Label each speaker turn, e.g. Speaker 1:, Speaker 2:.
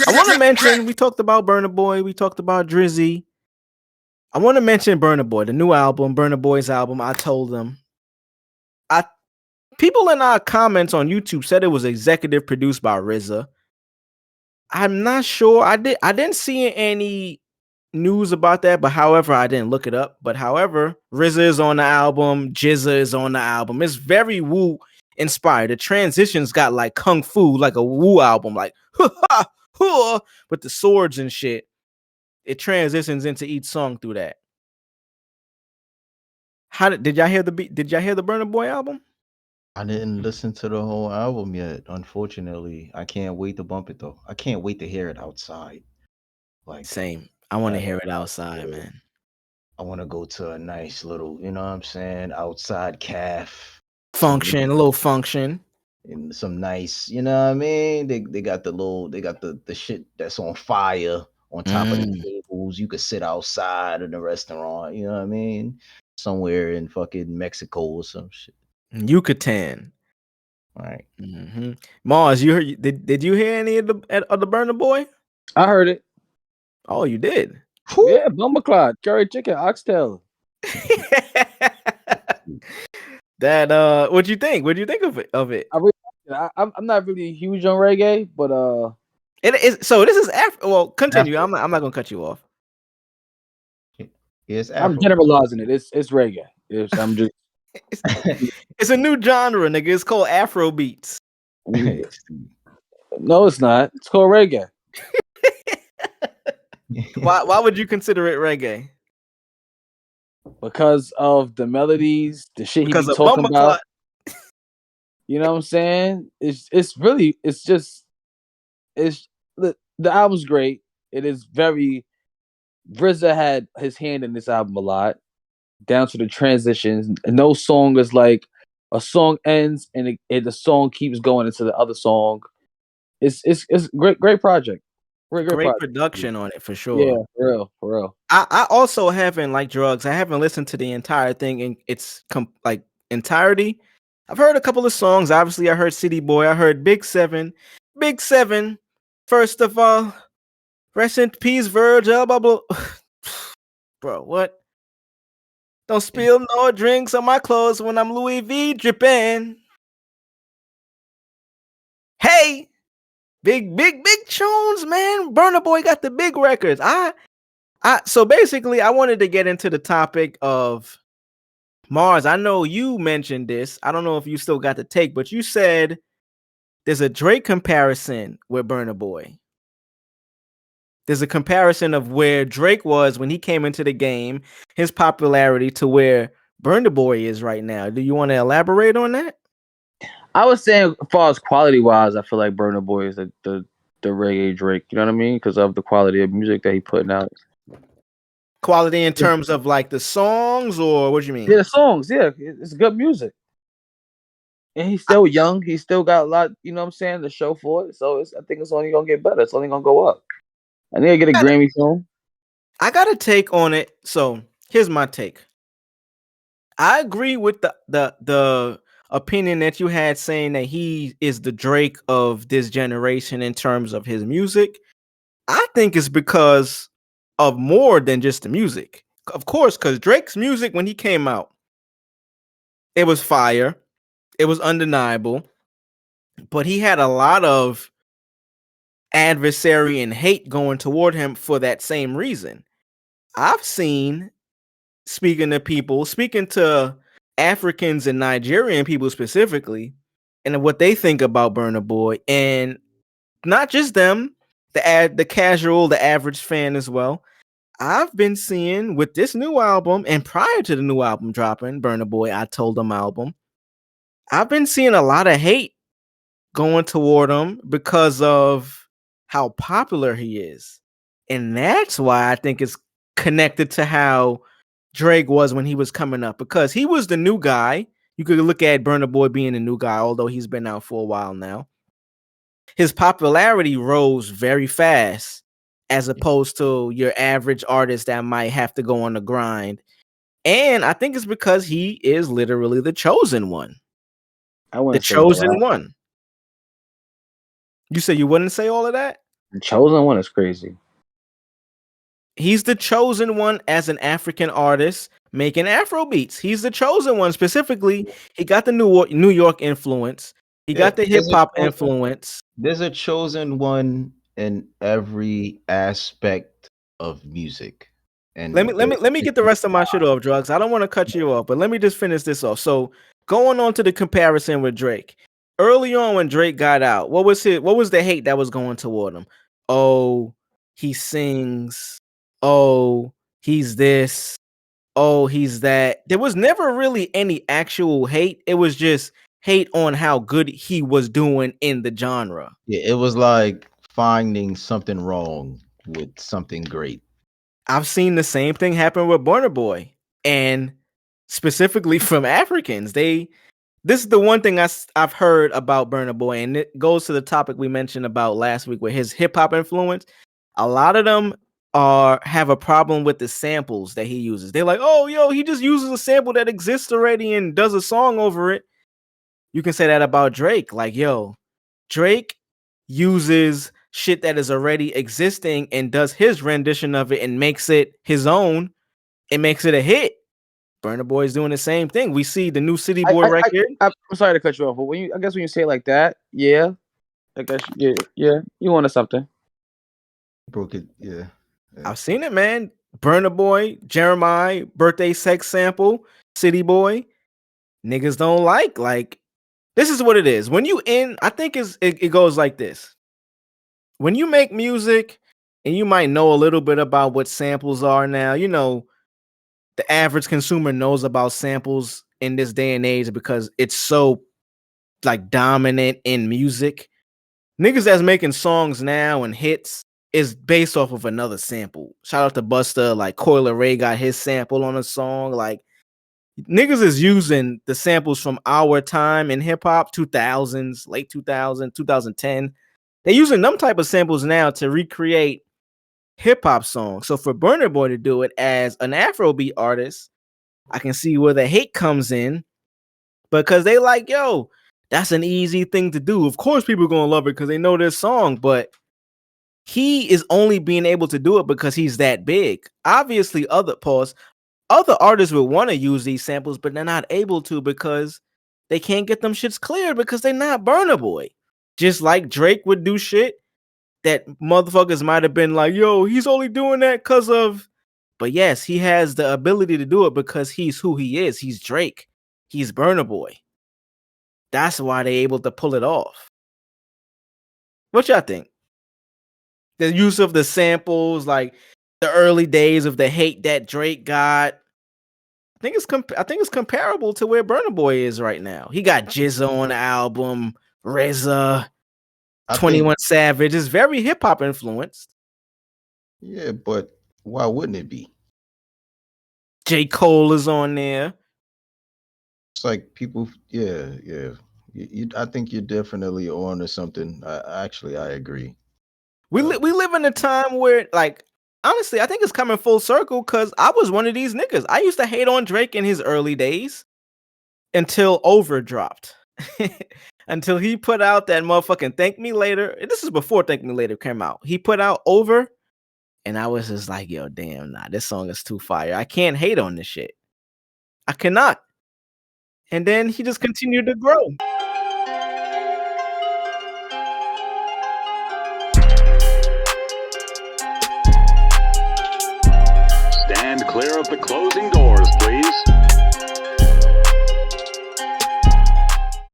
Speaker 1: I want to mention, we talked about Burna Boy, we talked about Drizzy. I want to mention Burna Boy, the new album, Burna Boy's album. I told them, I people in our comments on YouTube said it was executive produced by RZA. I'm not sure. I didn't see any news about that, but however, I didn't look it up. But however, RZA is on the album, Jizza is on the album. It's very Wu inspired. The transitions got like kung fu, like a Wu album, like with the swords and shit. It transitions into each song through that. How did y'all hear the beat? Did y'all hear the Burna Boy album?
Speaker 2: I didn't listen to the whole album yet, unfortunately. I can't wait to bump it though. I can't wait to hear it outside. Like
Speaker 1: Same. I want to
Speaker 2: at,
Speaker 1: hear it
Speaker 2: out
Speaker 1: outside,
Speaker 2: there.
Speaker 1: man.
Speaker 2: I want to go to a nice little, you know what I'm saying, outside calf.
Speaker 1: Function, a little function.
Speaker 2: And some nice, you know what I mean? They got the shit that's on fire on top of the
Speaker 1: Mm.
Speaker 2: tables. You could sit outside in the restaurant, you know what I mean? Somewhere in fucking Mexico or some shit.
Speaker 1: Yucatan.
Speaker 2: All right.
Speaker 1: Mm-hmm. Mars, you heard? Did you hear any of the Burna Boy?
Speaker 3: I heard it.
Speaker 1: Oh, you did.
Speaker 3: Yeah, Bummerclot, curry chicken, oxtail.
Speaker 1: That what'd you think? What'd you think of it?
Speaker 3: I'm not really huge on reggae, but
Speaker 1: It is so. This is Afro. Well, continue. I'm not gonna cut you off.
Speaker 2: Yes,
Speaker 3: I'm generalizing it. It's reggae. I'm just.
Speaker 1: It's a new genre, nigga. It's called Afro beats.
Speaker 3: No, it's not. It's called reggae.
Speaker 1: Why would you consider it reggae?
Speaker 3: Because of the melodies, the shit
Speaker 1: Because
Speaker 3: he be
Speaker 1: of
Speaker 3: talking about.
Speaker 1: Bummerclot.
Speaker 3: You know what I'm saying? It's the album's great. It is very. RZA had his hand in this album a lot, down to the transitions. And no song is like a song ends and the song keeps going into the other song. It's great project. Great project.
Speaker 1: Production on it for sure.
Speaker 3: Yeah, for real.
Speaker 1: I also haven't, like drugs, I haven't listened to the entire thing in its like entirety. I've heard a couple of songs. Obviously, I heard City Boy. I heard Big Seven. Big Seven. First of all, rest in peace, Virgil. Blah, blah. Bro, what? Don't spill no drinks on my clothes when I'm Louis V dripping. Hey, big tunes, man. Burna Boy got the big records. So basically, I wanted to get into the topic of Mars. I know you mentioned this. I don't know if you still got the take, but you said there's a Drake comparison with Burna Boy. There's a comparison of where Drake was when he came into the game, his popularity, to where Burna Boy is right now. Do you want to elaborate on that?
Speaker 3: I was saying, as far as quality wise, I feel like Burna Boy is the reggae Drake. You know what I mean? Because of the quality of music that he putting out.
Speaker 1: Quality in terms of like the songs, or what do you mean?
Speaker 3: Yeah, the songs. Yeah, it's good music. And he's still young. He still got a lot, you know what I'm saying, to show for it. So I think it's only gonna get better. It's only gonna go up. I think I get a Grammy soon.
Speaker 1: I got a take on it. So here's my take. I agree with the opinion that you had, saying that he is the Drake of this generation in terms of his music. I think it's because of more than just the music. Of course, because Drake's music, when he came out, it was fire. It was undeniable. But he had a lot of adversary and hate going toward him for that same reason. I've seen, speaking to Africans and Nigerian people specifically, and what they think about Burna Boy, and not just them, the casual, the average fan as well. I've been seeing with this new album, and prior to the new album dropping, Burna Boy, I Told Him album, I've been seeing a lot of hate going toward him because of how popular he is. And that's why I think it's connected to how Drake was when he was coming up, because he was the new guy. You could look at Burna Boy being the new guy, although he's been out for a while now. His popularity rose very fast, as opposed to your average artist that might have to go on the grind. And I think it's because he is literally the chosen one. The chosen one. You say you wouldn't say all of that?
Speaker 3: The chosen one is crazy.
Speaker 1: He's the chosen one as an African artist making Afro beats. He's the chosen one specifically. He got the New York influence. He got the hip hop influence.
Speaker 2: There's a chosen one in every aspect of music. And
Speaker 1: let me get the rest of my shit off, Drugs. I don't want to cut you off, but let me just finish this off. So going on to the comparison with Drake. Early on when Drake got out, what was the hate that was going toward him? Oh, he sings. Oh, he's this. Oh, he's that. There was never really any actual hate. It was just hate on how good he was doing in the genre.
Speaker 2: Yeah, it was like finding something wrong with something great.
Speaker 1: I've seen the same thing happen with Burna Boy, and specifically from Africans. This is the one thing I've heard about Burna Boy, and it goes to the topic we mentioned about last week with his hip hop influence. A lot of them have a problem with the samples that he uses. They're like, oh, yo, he just uses a sample that exists already and does a song over it. You can say that about Drake. Like, yo, Drake uses shit that is already existing and does his rendition of it and makes it his own. It makes it a hit. Burna Boy is doing the same thing. We see the new City Boy record.
Speaker 3: I'm sorry to cut you off, but I guess when you say it like that, yeah, I guess yeah, you wanted something.
Speaker 2: Broke it, yeah.
Speaker 1: I've seen it, man. Burna Boy, Jeremiah, birthday sex sample, City Boy. Niggas don't like. This is what it is. When you I think it goes like this. When you make music, and you might know a little bit about what samples are now, you know, the average consumer knows about samples in this day and age because it's so like dominant in music. Niggas that's making songs now and hits is based off of another sample. Shout out to Busta, like Coil Ray got his sample on a song. Like niggas is using the samples from our time in hip hop, 2000s, late 2000, 2010. They're using them type of samples now to recreate hip hop songs. So for Burna Boy to do it as an Afrobeat artist, I can see where the hate comes in because they like, yo, that's an easy thing to do. Of course, people are gonna love it because they know this song, but he is only being able to do it because he's that big. Obviously, other artists would want to use these samples, but they're not able to because they can't get them shits cleared because they're not Burna Boy. Just like Drake would do shit that motherfuckers might have been like, yo, he's only doing that because of. But yes, he has the ability to do it because he's who he is. He's Drake. He's Burna Boy. That's why they're able to pull it off. What y'all think? The use of the samples, like the early days of the hate that Drake got. I think it's comparable to where Burna Boy is right now. He got Jizza on the album, RZA, 21 Savage. It's very hip hop influenced.
Speaker 2: Yeah, but why wouldn't it be?
Speaker 1: J. Cole is on there.
Speaker 2: It's like people, yeah. I think you're definitely on to something. Actually, I agree.
Speaker 1: We live in a time where, like, honestly, I think it's coming full circle because I was one of these niggas. I used to hate on Drake in his early days until Over dropped. Until he put out that motherfucking Thank Me Later. This is before Thank Me Later came out. He put out Over, and I was just like, yo, damn, nah, this song is too fire. I can't hate on this shit. I cannot. And then he just continued to grow.
Speaker 4: Stand clear of the closing doors, please.